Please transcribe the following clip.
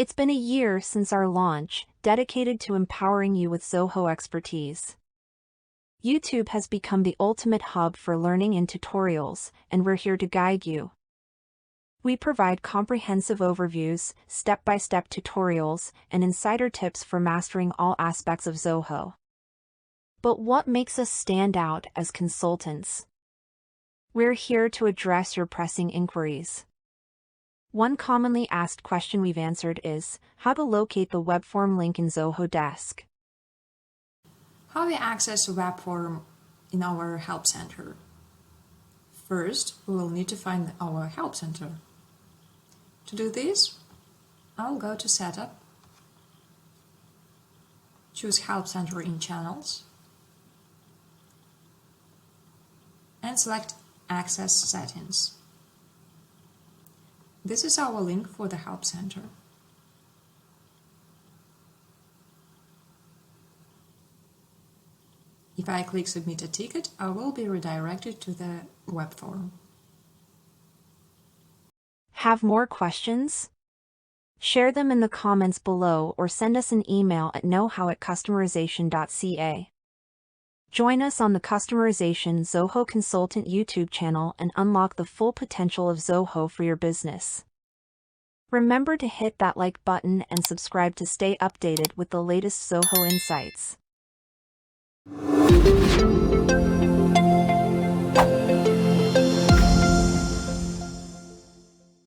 It's been a year since our launch, dedicated to empowering you with Zoho expertise. YouTube has become the ultimate hub for learning and tutorials, and we're here to guide you. We provide comprehensive overviews, step-by-step tutorials, and insider tips for mastering all aspects of Zoho. But what makes us stand out as consultants? We're here to address your pressing inquiries. One commonly asked question we've answered is how to locate the web form link in Zoho Desk. How we access a web form in our help center. First, we will need to find our help center. To do this, I'll go to Setup, choose Help Center in Channels, and select Access Settings. This is our link for the Help Center. If I click Submit a Ticket, I will be redirected to the web form. Have more questions? Share them in the comments below or send us an email at knowhow@customerization.ca. Join us on the Customerization Zoho Consultant YouTube channel and unlock the full potential of Zoho for your business. Remember to hit that like button and subscribe to stay updated with the latest Zoho insights.